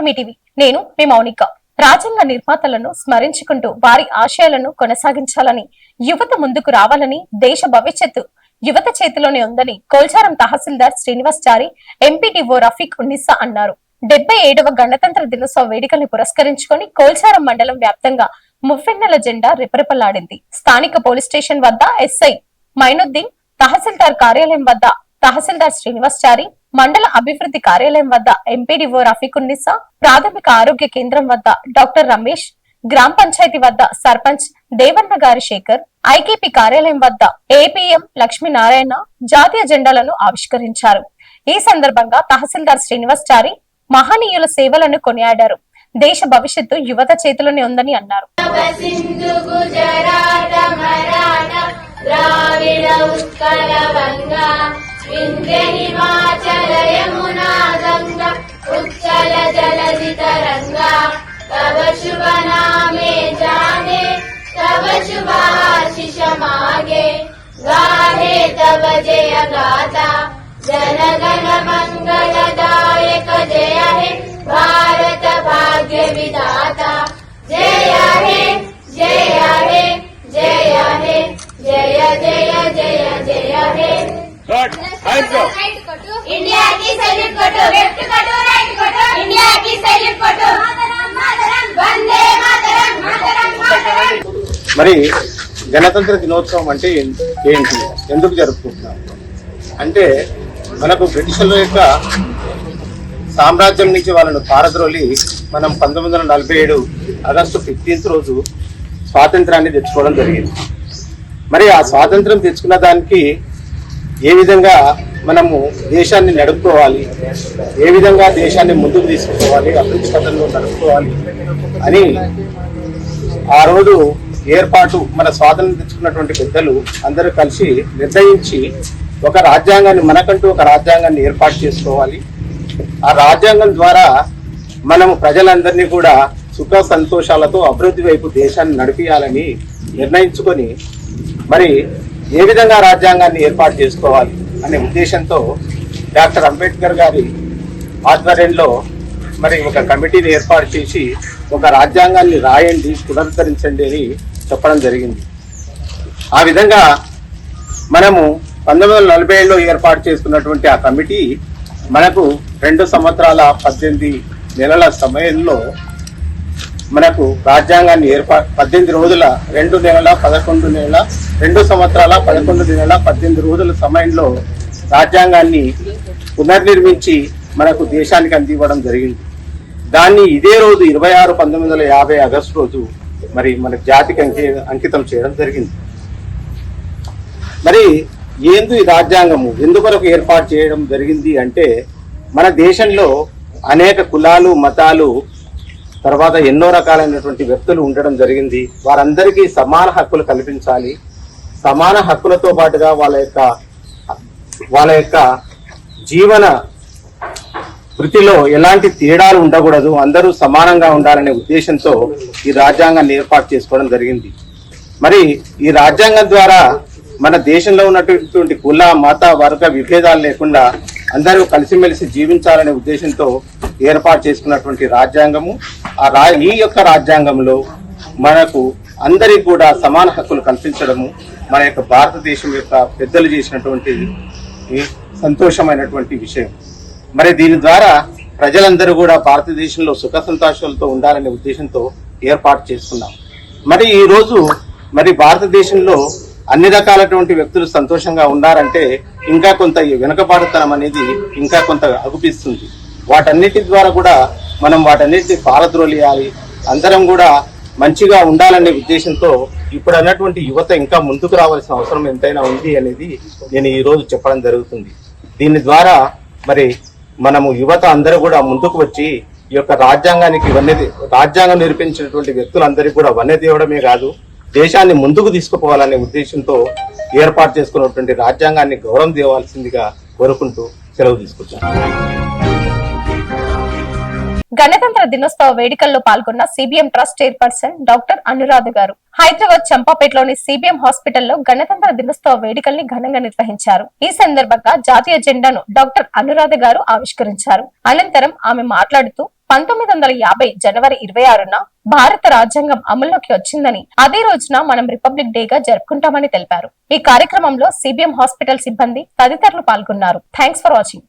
పున్నమి టీవీ. నేను మీ మౌనిక. రాజ్యాంగ నిర్మాతలను స్మరించుకుంటూ వారి ఆశయాలను కొనసాగించాలని, యువత ముందుకు రావాలని, దేశ భవిష్యత్తు యువత చేతిలోనే ఉందని కోల్చారం తహసీల్దార్ శ్రీనివాసచారి, ఎంపీడీఓ రఫీక్ ఉన్నిసా అన్నారు. 77వ గణతంత్ర దినోత్సవ వేడుకల్ని పురస్కరించుకొని కోల్చారం మండలం వ్యాప్తంగా మువ్వెన్నెల జెండా రెపరెపలాడింది. స్థానిక పోలీస్ స్టేషన్ వద్ద ఎస్ఐ మైనుద్దీన్, తహసీల్దార్ కార్యాలయం వద్ద తహసీల్దార్ శ్రీనివాసచారి, మండల అభివృద్ధి కార్యాలయం వద్ద ఎంపీడీఓ రఫీక్ ఉన్నిసా, ప్రాథమిక ఆరోగ్య కేంద్రం వద్ద డాక్టర్ రమేష్, గ్రామ పంచాయతీ వద్ద సర్పంచ్ దేవన్న గారి శేఖర్, ఐకేపీ కార్యాలయం వద్ద ఏపీఎం లక్ష్మీనారాయణ జాతీయ జెండాలను ఆవిష్కరించారు. ఈ సందర్భంగా తహసీల్దార్ శ్రీనివాసచారి మహనీయుల సేవలను కొనియాడారు. దేశ భవిష్యత్తు యువత చేతిలోనే ఉందని అన్నారు. विंध्य हिमाचल यमुना गंगा उच्चल जलधि तरंगा तव शुभ नामे जाने तव शुभाशिष मागे गाहे तव जय गाथा जन गण मंगलदायक जय हे भारत भाग्य विधाता जय हे जय हे जय हे जय जय जय जय हे इंडिया की सैल्यूट करो, लेफ्ट करो, राइट करो, इंडिया की सैल्यूट करो, वंदे मातरम, मातरम, मातरम. మరి గణతంత్ర దినోత్సవం అంటే ఏంటి, ఎందుకు జరుపుకుంటున్నాం అంటే మనకు బ్రిటిషర్ల యొక్క సామ్రాజ్యం నుంచి వాళ్ళను పారద్రోలి మనం 1947 ఆగస్టు 15 రోజు స్వాతంత్రాన్ని తెచ్చుకోవడం జరిగింది. మరి ఆ స్వాతంత్రం తెచ్చుకున్న దానికి ఏ విధంగా మనము దేశాన్ని నడుపుకోవాలి, ఏ విధంగా దేశాన్ని ముందుకు తీసుకుపోవాలి, అభివృద్ధి పథంలో నడుపుకోవాలి అని ఆ రోజు ఏర్పాటు మన స్వాతంత్రం తెచ్చుకున్నటువంటి పెద్దలు అందరూ కలిసి నిర్ణయించి ఒక రాజ్యాంగాన్ని, మనకంటూ ఒక రాజ్యాంగాన్ని ఏర్పాటు చేసుకోవాలి. ఆ రాజ్యాంగం ద్వారా మనము ప్రజలందరినీ కూడా సుఖ సంతోషాలతో అభివృద్ధి వైపు దేశాన్ని నడిపియాలని నిర్ణయించుకొని మరి ఏ విధంగా రాజ్యాంగాన్ని ఏర్పాటు చేసుకోవాలి అనే ఉద్దేశంతో డాక్టర్ అంబేద్కర్ గారి ఆధ్వర్యంలో మరి ఒక కమిటీని ఏర్పాటు చేసి ఒక రాజ్యాంగాన్ని రాయండి, పునరుద్ధరించండి అని చెప్పడం జరిగింది. ఆ విధంగా మనము 1947లో ఏర్పాటు చేసుకున్నటువంటి ఆ కమిటీ మనకు 2 సంవత్సరాల 18 నెలల సమయంలో మనకు రాజ్యాంగాన్ని 18 రోజుల 2 నెలల 11 నెలల 2 సంవత్సరాల 11 నెలల 18 రోజుల సమయంలో రాజ్యాంగాన్ని పునర్నిర్మించి మనకు దేశానికి అందివ్వడం జరిగింది. దాన్ని ఇదే రోజు 26/1950 ఆగస్టు రోజు మరి మన జాతికి అంకితం చేయడం జరిగింది. మరి ఏంది ఈ రాజ్యాంగము, ఎందుకొరకు ఏర్పాటు చేయడం జరిగింది అంటే మన దేశంలో అనేక కులాలు, మతాలు, తర్వాత ఎన్నో రకాలైనటువంటి వ్యక్తులు ఉండడం జరిగింది. వారందరికీ సమాన హక్కులు కల్పించాలి. సమాన హక్కులతో పాటుగా వాళ్ళ యొక్క జీవన వృత్తిలో ఎలాంటి తేడాలు ఉండకూడదు, అందరూ సమానంగా ఉండాలనే ఉద్దేశంతో ఈ రాజ్యాంగాన్ని ఏర్పాటు చేసుకోవడం జరిగింది. మరి ఈ రాజ్యాంగం ద్వారా మన దేశంలో ఉన్నటువంటి కుల, మత, వర్గ విభేదాలు లేకుండా అందరూ కలిసిమెలిసి జీవించాలనే ఉద్దేశంతో ఏర్పాటు చేసుకున్నటువంటి రాజ్యాంగము. ఈ యొక్క రాజ్యాంగంలో మనకు అందరికీ కూడా సమాన హక్కులు కల్పించడము మన యొక్క భారతదేశం యొక్క పెద్దలు చేసినటువంటి సంతోషమైనటువంటి విషయం. మరి దీని ద్వారా ప్రజలందరూ కూడా భారతదేశంలో సుఖ సంతోషాలతో ఉండాలనే ఉద్దేశంతో ఏర్పాటు చేసుకున్నాం. మరి ఈ రోజు మరి భారతదేశంలో అన్ని రకాలైనటువంటి వ్యక్తులు సంతోషంగా ఉన్నారంటే ఇంకా కొంత వెనుకబాటుతనం అనేది ఇంకా కొంత అగుపిస్తుంది. వాటన్నిటి ద్వారా కూడా మనం వాటన్నిటిని పారద్రోలియాలి, అందరం కూడా మంచిగా ఉండాలనే ఉద్దేశంతో ఇప్పుడు అన్నటువంటి యువత ఇంకా ముందుకు రావాల్సిన అవసరం ఎంతైనా ఉంది అనేది నేను ఈ రోజు చెప్పడం జరుగుతుంది. దీని ద్వారా మరి మనము యువత అందరూ కూడా ముందుకు వచ్చి ఈ యొక్క రాజ్యాంగానికి రాజ్యాంగం నిర్మించినటువంటి వ్యక్తులందరికీ కూడా వన్నె తేవడమే కాదు, దేశాన్ని ముందుకు తీసుకుపోవాలనే ఉద్దేశంతో ఏర్పాటు చేసుకున్నటువంటి రాజ్యాంగాన్ని గౌరవం దేవాల్సిందిగా కోరుకుంటూ సెలవు తీసుకుంటాను. గణతంత్ర దినోత్సవ వేడుకల్లో పాల్గొన్న CBM trust chairperson doctor Anuradha గారు హైదరాబాద్ చంపాపేటలోని సిబిఎం హాస్పిటల్లో గణతంత్ర దినోత్సవ వేడుకల్ని ఘనంగా నిర్వహించారు. ఈ సందర్భంగా జాతీయ జెండాను డాక్టర్ అనురాధ గారు ఆవిష్కరించారు. అనంతరం ఆమె మాట్లాడుతూ 1950 జనవరి 26న భారత రాజ్యాంగం అమల్లోకి వచ్చిందని, అదే రోజున మనం రిపబ్లిక్ డేగా జరుపుకుంటామని తెలిపారు. ఈ కార్యక్రమంలో సిబిఎం హాస్పిటల్ సిబ్బంది తదితరులు పాల్గొన్నారు. Thanks for watching.